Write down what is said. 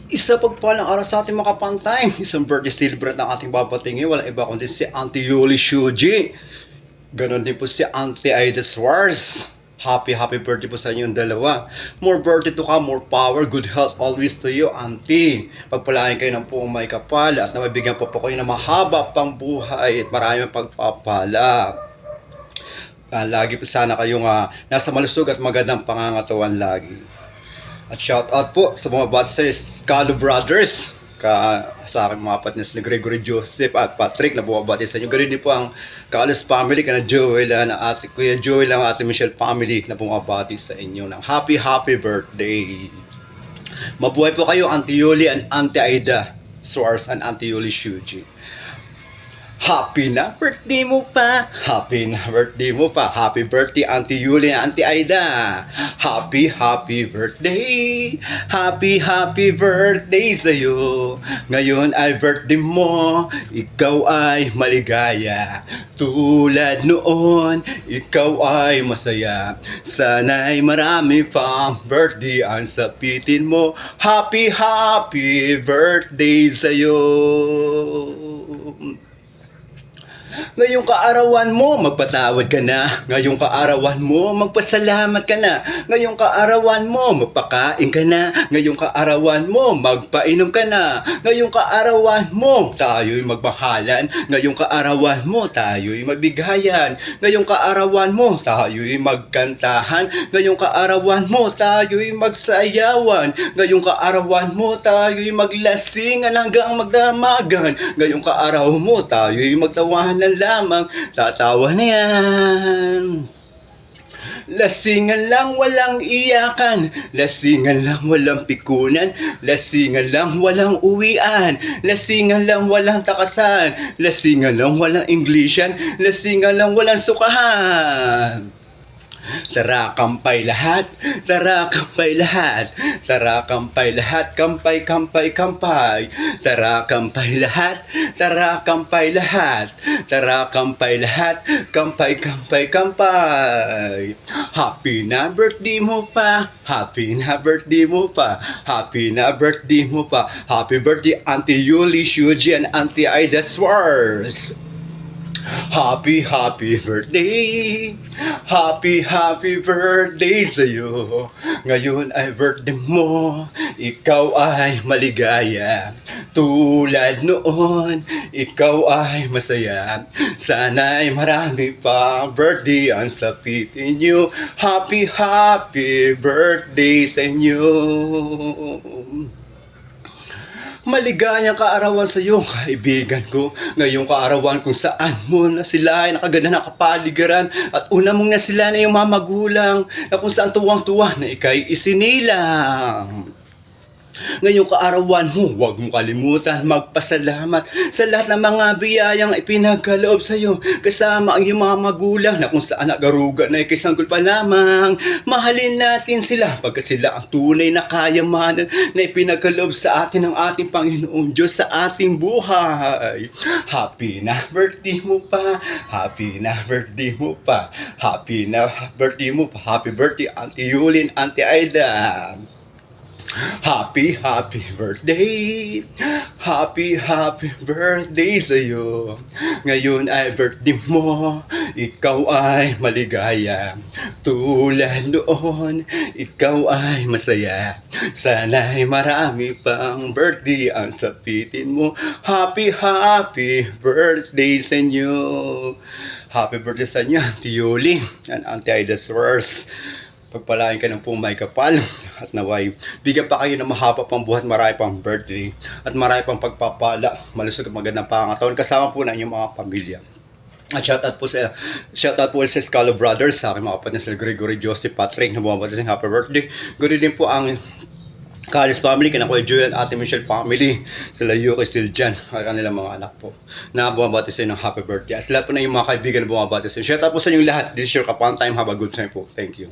Isa pagpalang araw sa ating mga kapantay. Isang birthday celebrant ng ating babatingin. Walang iba kundi si Auntie Yuli Shuji. Ganon din po si Auntie Aida Suarez. Happy birthday po sa inyong dalawa. More birthday to come, more power, good health always to you, Auntie. Pagpalain kayo ng puong may kapal at nabibigyan po kayo ng mahaba pang buhay at maraming pagpapala. Lagi po sana kayong nasa malusog at magandang pangangatawan lagi. At shout out po sa mga bata sa Scalo Brothers, sa aking mga partners na Gregory Joseph at Patrick na bumabati sa inyo. Ganun din po ang Kalas family, kana Joel, na ate Kuya Joel, ang ate Michelle family na bumabati sa inyo ng happy birthday. Mabuhay po kayo, Auntie Yuli and Auntie Aida Suarez and Auntie Yuli Shuji. Happy na birthday mo pa. Happy na birthday mo pa. Happy birthday, Auntie Yuli and Auntie Aida. Happy birthday. Happy birthday sa'yo. Ngayon ay birthday mo. Ikaw ay maligaya. Tulad noon, ikaw ay masaya. Sana'y marami pang birthday ang sapitin mo. Happy birthday sa'yo. Ngayong kaarawan mo, magpatawad ka na. Ngayong kaarawan mo, magpasalamat ka na. Ngayong kaarawan mo, magpakain ka na. Ngayong kaarawan mo, magpainom ka na. Ngayong kaarawan mo, tayo'y magmahalan. Ngayong kaarawan mo, tayo'y magbigayan. Ngayong kaarawan mo, tayo'y magkantahan. Ngayong kaarawan mo, tayo'y magsayawan. Ngayong kaarawan mo, tayo'y maglasingan hanggang magdamagan. Ngayong kaarawan mo, tayo'y magtawanan lamang, tatawa na yan. Lasingan lang, walang iyakan. Lasingan lang, walang pikunan. Lasingan lang, walang uwian. Lasingan lang, walang takasan. Lasingan lang, walang Englishan. Lasingan lang, walang sukahan. Tara kampay lahat, tara kampay lahat, tara kampay lahat, kampay. Tara kampay lahat, tara kampay lahat, tara kampay lahat, kampay. Happy na birthday mo pa, happy na birthday mo pa, happy na birthday mo pa. Happy birthday, Auntie Yuli Shuji and Auntie Aida Suarez. Happy birthday. Happy birthday sa'yo. Ngayon ay birthday mo. Ikaw ay maligaya. Tulad noon, ikaw ay masaya. Sana'y marami pang birthday ang sapitin nyo. Happy birthday sa inyo. Maligayang kaarawan sa iyo, kaibigan ko. Ngayong kaarawan kung saan mo na sila ay nakaganda na kapaligiran at una mong na sila na yung mga magulang na kung saan tuwang-tuwa na ikay isinilang. Ngayong kaarawan mo, huwag mong kalimutan magpasalamat sa lahat ng mga biyayang ipinagkaloob sa iyo. Kasama ang iyong mga magulang na kung saan nagaruga na ikisanggol pa lamang. Mahalin natin sila pagkat sila ang tunay na kayamanan na ipinagkaloob sa atin ng ating Panginoong Diyos sa ating buhay. Happy na birthday mo pa. Happy na birthday mo pa. Happy na birthday mo pa. Happy birthday, Auntie Yuli and Auntie Aida. Happy birthday. Happy birthday sa'yo. Ngayon ay birthday mo. Ikaw ay maligaya. Tulad noon, ikaw ay masaya. Sana'y marami pang birthday ang sapitin mo. Happy birthday sa inyo. Happy birthday sa inyo, Auntie Yuli and Auntie Aida Suarez. Pagpalain ka ng pumay kapal at naway bigyan pa kayo ng mahaba pang buhat, marami pang birthday at marami pang pagpapala, malusog at magandang pangangatawan kasama po na inyong mga pamilya. At shoutout po sa Scalo Brothers, sa aking mga kapatid na Gregory Joseph, Patrick na bumabati sa happy birthday. Ganoon din po ang Kalas family, kana Kuya Joel, Ate Michelle family, sila Yuki, Siljan, at kanilang mga anak po na bumabati sa inyo ng happy birthday. At lahat po na yung mga kaibigan na bumabati sa inyo. Shoutout po sa inyong lahat. This is your Kapantime. Have a good time po. Thank you.